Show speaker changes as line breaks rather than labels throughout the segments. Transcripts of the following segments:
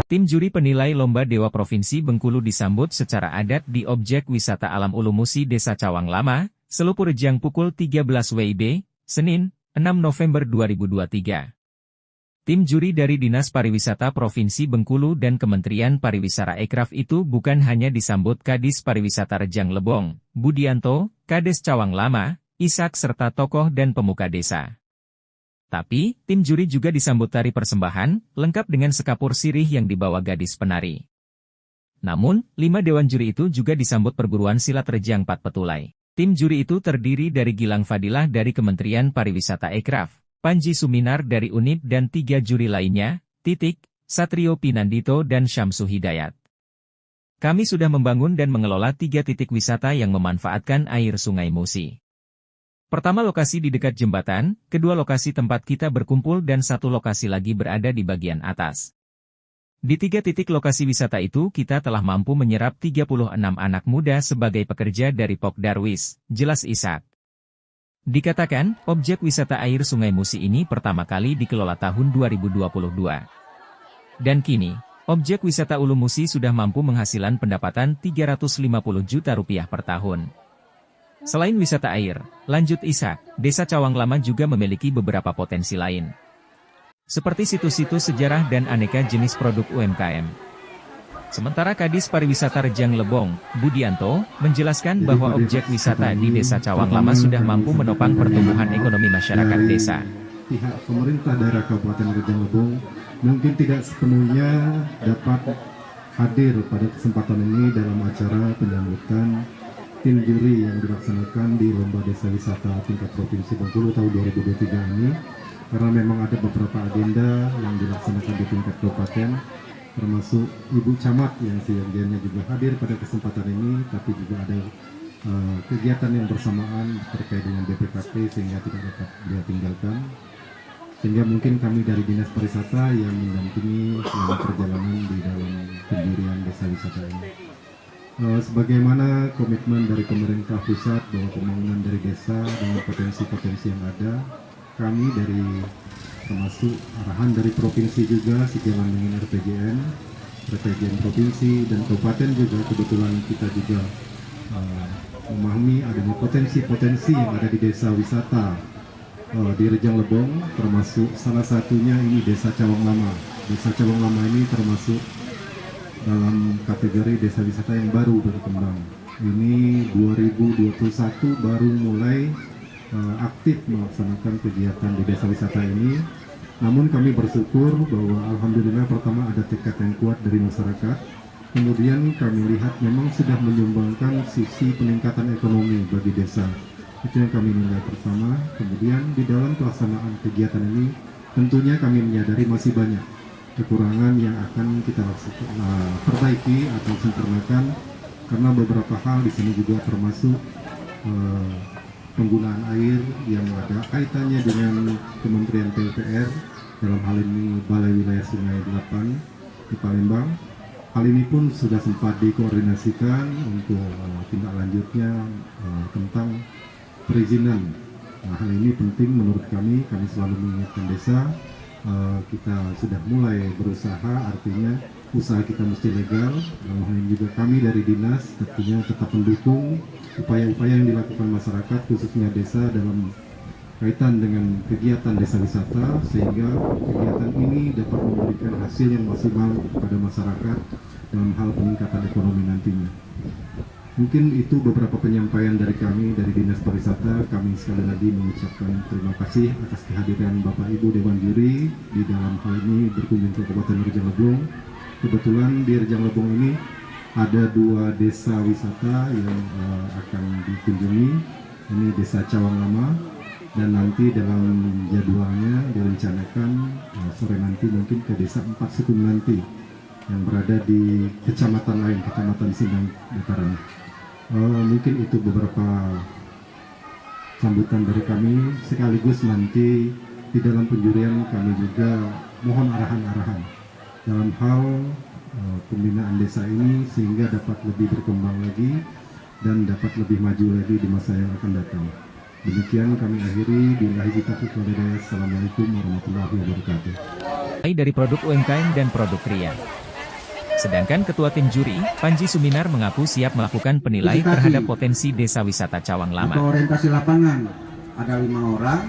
Tim juri penilai Lomba Dewa Provinsi Bengkulu disambut secara adat di Objek Wisata Alam Ulu Musi Desa Cawang Lama, Selupu Rejang pukul 13 WIB, Senin, 6 November 2023. Tim juri dari Dinas Pariwisata Provinsi Bengkulu dan Kementerian Pariwisata Ekraf itu bukan hanya disambut Kadis Pariwisata Rejang Lebong, Budianto, Kades Cawang Lama, Ishak serta tokoh dan pemuka desa. Tapi, tim juri juga disambut tari persembahan, lengkap dengan sekapur sirih yang dibawa gadis penari. Namun, 5 dewan juri itu juga disambut perguruan silat Rejang Pat Petulai. Tim juri itu terdiri dari Gilang Fadilah dari Kementerian Pariwisata Ekraf, Panji Suminar dari UNIP dan 3 juri lainnya, Titik, Satrio Pinandito dan Syamsu Hidayat. Kami sudah membangun dan mengelola 3 titik wisata yang memanfaatkan air Sungai Musi. Pertama lokasi di dekat jembatan, kedua lokasi tempat kita berkumpul dan satu lokasi lagi berada di bagian atas. Di 3 titik lokasi wisata itu kita telah mampu menyerap 36 anak muda sebagai pekerja dari Pok Darwis, jelas Ishak. Dikatakan, objek wisata air Sungai Musi ini pertama kali dikelola tahun 2022. Dan kini, objek wisata Ulu Musi sudah mampu menghasilkan pendapatan 350 juta rupiah per tahun. Selain wisata air, lanjut Ishak, Desa Cawang Lama juga memiliki beberapa potensi lain. Seperti situs-situs sejarah dan aneka jenis produk UMKM. Sementara Kadis Pariwisata Rejang Lebong, Budianto, menjelaskan bahwa objek wisata di Desa Cawang Lama sudah mampu menopang pertumbuhan ekonomi masyarakat desa.
Pihak pemerintah daerah Kabupaten Rejang Lebong mungkin tidak sepenuhnya dapat hadir pada kesempatan ini dalam acara penyambutan tim juri yang dilaksanakan di Lomba Desa Wisata tingkat Provinsi Bengkulu tahun 2023 ini, karena memang ada beberapa agenda yang dilaksanakan di tingkat kabupaten, termasuk Ibu Camat yang seyogianya juga hadir pada kesempatan ini, tapi juga ada kegiatan yang bersamaan terkait dengan BPKP sehingga tidak dapat dia tinggalkan. Sehingga mungkin kami dari Dinas Pariwisata yang mendampingi selama perjalanan di dalam pendirian desa wisata ini. Sebagaimana komitmen dari pemerintah pusat bahwa pembangunan dari desa dengan potensi-potensi yang ada, kami dari termasuk arahan dari provinsi juga sejalan dengan RPJM provinsi dan kabupaten juga kebetulan kita juga memahami adanya potensi-potensi yang ada di desa wisata di Rejang Lebong, termasuk salah satunya ini Desa Cawang Lama. Desa Cawang Lama ini termasuk dalam kategori desa wisata yang baru berkembang. Ini 2021 baru mulai aktif melaksanakan kegiatan di desa wisata ini. Namun kami bersyukur bahwa alhamdulillah pertama ada tekad yang kuat dari masyarakat. Kemudian kami lihat memang sudah menyumbangkan sisi peningkatan ekonomi bagi desa. Itu yang kami nilai pertama. Kemudian di dalam pelaksanaan kegiatan ini tentunya kami menyadari masih banyak kekurangan yang akan kita perbaiki atau sempurnakan, karena beberapa hal di sini juga termasuk penggunaan air yang ada kaitannya dengan Kementerian PUPR, dalam hal ini Balai Wilayah Sungai 8 di Palembang. Hal ini pun sudah sempat dikoordinasikan untuk tindak lanjutnya tentang perizinan. Nah, hal ini penting menurut kami selalu mengingatkan desa. Kita sudah mulai berusaha, artinya usaha kita mesti legal. Dalam hal ini juga kami dari dinas tentunya tetap mendukung upaya-upaya yang dilakukan masyarakat khususnya desa dalam kaitan dengan kegiatan desa wisata, sehingga kegiatan ini dapat memberikan hasil yang maksimal kepada masyarakat dalam hal peningkatan ekonomi nantinya. Mungkin itu beberapa penyampaian dari kami dari Dinas Pariwisata. Kami sekali lagi mengucapkan terima kasih atas kehadiran Bapak Ibu Dewan Juri di dalam hal ini berkunjung ke Kabupaten Rejang Lebong. Kebetulan di Rejang Lebong ini ada 2 desa wisata yang akan dikunjungi. Ini Desa Cawang Lama, dan nanti dalam jadwalnya direncanakan sore nanti mungkin ke Desa Empat Sukun nanti yang berada di kecamatan lain, Kecamatan Sindang Dataran. Mungkin itu beberapa sambutan dari kami, sekaligus nanti di dalam penjurian kami juga mohon arahan-arahan dalam hal pembinaan desa ini sehingga dapat lebih berkembang lagi dan dapat lebih maju lagi di masa yang akan datang. Demikian kami akhiri. Billahi taufiq wal hidayah. Assalamualaikum warahmatullahi wabarakatuh.
Dari produk UMKM dan produk Kria. Sedangkan Ketua Tim Juri, Panji Suminar mengaku siap melakukan penilai
Visitasi
terhadap potensi desa wisata Cawang Lama.
atau orientasi lapangan ada 5 orang,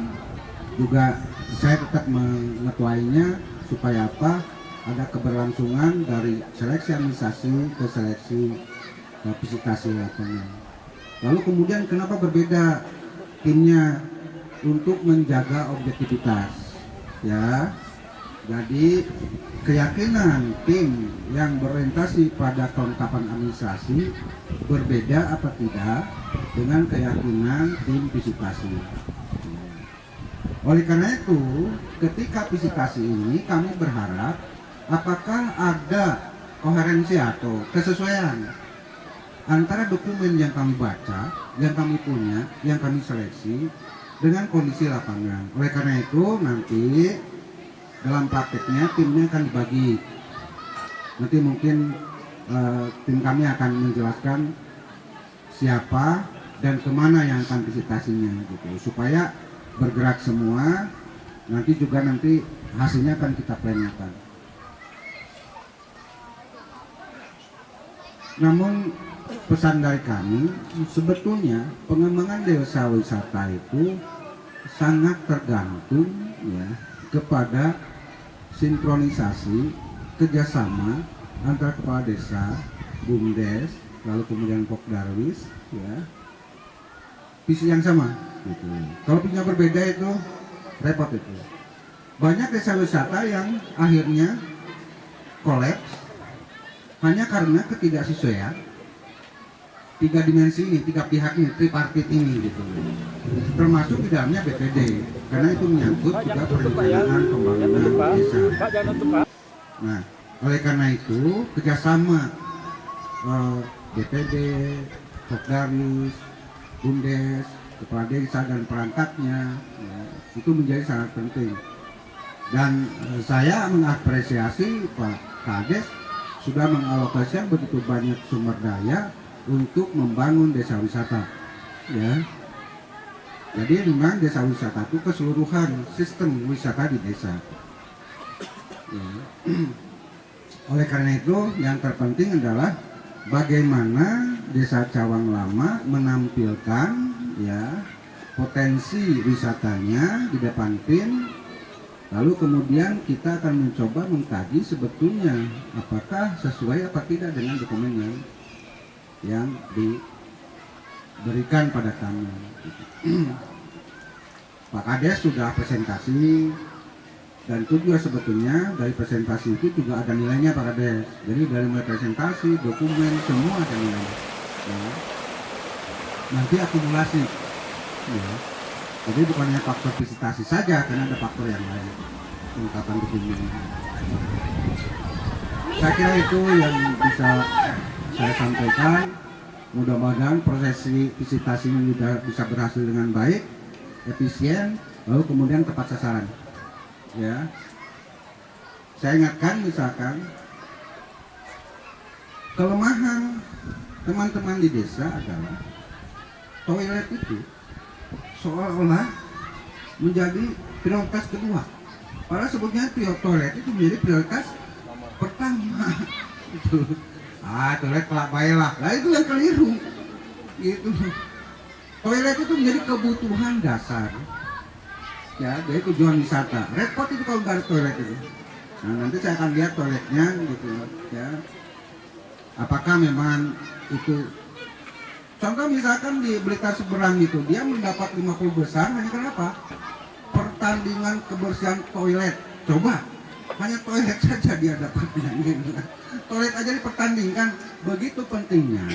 juga saya tetap mengetuainya supaya apa? Ada keberlangsungan dari seleksi administrasi ke seleksi visitasi lapangan. Lalu kemudian kenapa berbeda timnya? Untuk menjaga objektivitas, ya. Jadi keyakinan tim yang berorientasi pada kelengkapan administrasi berbeda apa tidak dengan keyakinan tim visitasi. Oleh karena itu, ketika visitasi ini kami berharap apakah ada koherensi atau kesesuaian antara dokumen yang kami baca, yang kami punya, yang kami seleksi dengan kondisi lapangan. Oleh karena itu nanti dalam prakteknya timnya akan dibagi. Nanti mungkin tim kami akan menjelaskan siapa dan kemana yang akan visitasinya gitu, supaya bergerak semua. Nanti hasilnya akan kita plankan. Namun pesan dari kami, sebetulnya pengembangan desa wisata itu sangat tergantung ya kepada sinkronisasi kerjasama antara kepala desa, BUMDes, lalu kemudian Pokdarwis, ya, visi yang sama. Gitu. Kalau punya berbeda itu repot itu. Banyak desa wisata yang akhirnya kolaps hanya karena ketidaksesuaian 3 dimensi ini, 3 pihak ini, tripartit ini gitu. Termasuk di dalamnya BPD, karena itu menyangkut juga perencanaan pembangunan desa. Nah, oleh karena itu kerjasama BPD, Pokdarwis, BUMDes, kepala desa dan perangkatnya ya, itu menjadi sangat penting. Dan saya mengapresiasi Pak Kades sudah mengalokasikan begitu banyak sumber daya untuk membangun desa wisata, ya. Jadi memang desa wisata itu keseluruhan sistem wisata di desa. Ya. Oleh karena itu yang terpenting adalah bagaimana desa Cawang Lama menampilkan ya potensi wisatanya di depan tim. Lalu kemudian kita akan mencoba mengkaji sebetulnya apakah sesuai apa tidak dengan dokumen yang diberikan pada kami. Pak Kades sudah presentasi, dan itu juga sebetulnya dari presentasi itu juga ada nilainya Pak Kades. Jadi dari mulai presentasi, dokumen, semua ada nilainya. Ya. Nanti akumulasi. Ya. Jadi bukan hanya faktor visitasi saja, karena ada faktor yang lain. Kelengkapan dokumen. Saya kira itu yang bisa saya sampaikan. Mudah-mudahan proses visitasi ini bisa berhasil dengan baik, efisien, lalu kemudian tepat sasaran. Ya, saya ingatkan misalkan kelemahan teman-teman di desa adalah toilet itu seolah-olah menjadi prioritas kedua. Padahal sebetulnya toilet itu menjadi prioritas pertama. Itu. Toilet kelak baiklah. Nah itu yang keliru. Gitu. Toilet itu menjadi kebutuhan dasar. Ya, jadi tujuan wisata. Repot itu kalau nggak ada toilet itu. Nah, nanti saya akan lihat toiletnya gitu ya. Apakah memang itu contoh misalkan di Blitar Seberang itu dia mendapat 50 besar hanya kenapa? Pertandingan kebersihan toilet. Coba hanya toilet saja dia dapatnya gitu. Toilet aja dipertandingkan, begitu pentingnya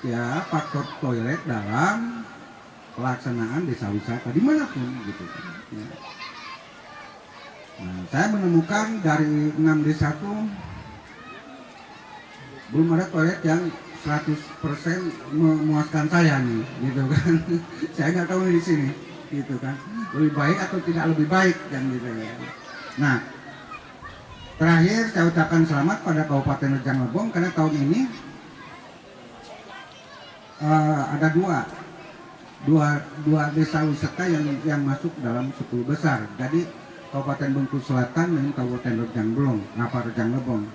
ya faktor toilet dalam pelaksanaan desa wisata dimanapun gitu. Ya. Nah, saya menemukan dari 6 desa itu belum ada toilet yang 100% memuaskan saya nih, gitu kan. Saya nggak tahu di sini, gitu kan. Lebih baik atau tidak lebih baik kan gitu ya. Nah, terakhir saya ucapkan selamat pada Kabupaten Rejang Lebong karena tahun ini ada dua desa wisata yang masuk dalam 10 besar. Jadi Kabupaten Bengkulu Selatan dan Kabupaten Rejang Lebong.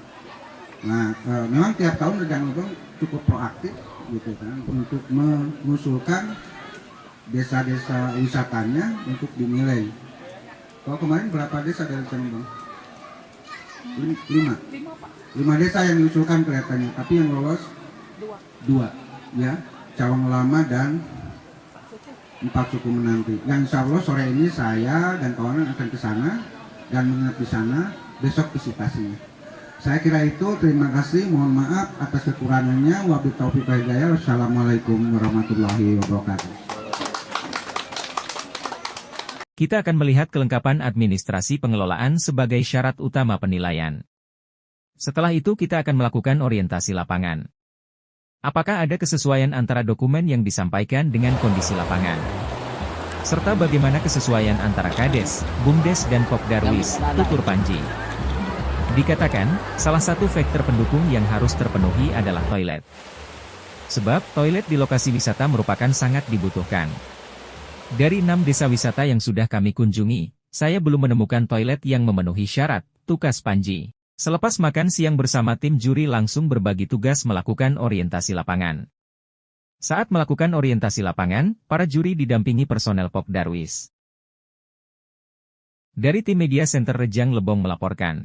Nah, memang tiap tahun Rejang Lebong cukup proaktif gitu kan untuk mengusulkan desa-desa wisatanya untuk dinilai. Kalau kemarin berapa desa dari Rejang Lebong? 5 desa yang diusulkan kelihatannya, tapi yang lolos 2 ya, Cawang Lama dan 4 Suku Menanti. Yang insya Allah sore ini saya dan kawan akan ke sana dan menginap di sana, besok visitasinya. Saya kira itu, terima kasih, mohon maaf atas kekurangannya. Wabillahi taufiq wal hidayah. Wassalamualaikum warahmatullahi wabarakatuh.
Kita akan melihat kelengkapan administrasi pengelolaan sebagai syarat utama penilaian. Setelah itu kita akan melakukan orientasi lapangan. Apakah ada kesesuaian antara dokumen yang disampaikan dengan kondisi lapangan? Serta bagaimana kesesuaian antara Kades, Bumdes dan Pokdarwis, tutur Panji. Dikatakan, salah satu faktor pendukung yang harus terpenuhi adalah toilet. Sebab, toilet di lokasi wisata merupakan sangat dibutuhkan. Dari 6 desa wisata yang sudah kami kunjungi, saya belum menemukan toilet yang memenuhi syarat, tukas Panji. Selepas makan siang bersama tim juri langsung berbagi tugas melakukan orientasi lapangan. Saat melakukan orientasi lapangan, para juri didampingi personel Pokdarwis. Dari tim Media Center Rejang Lebong melaporkan.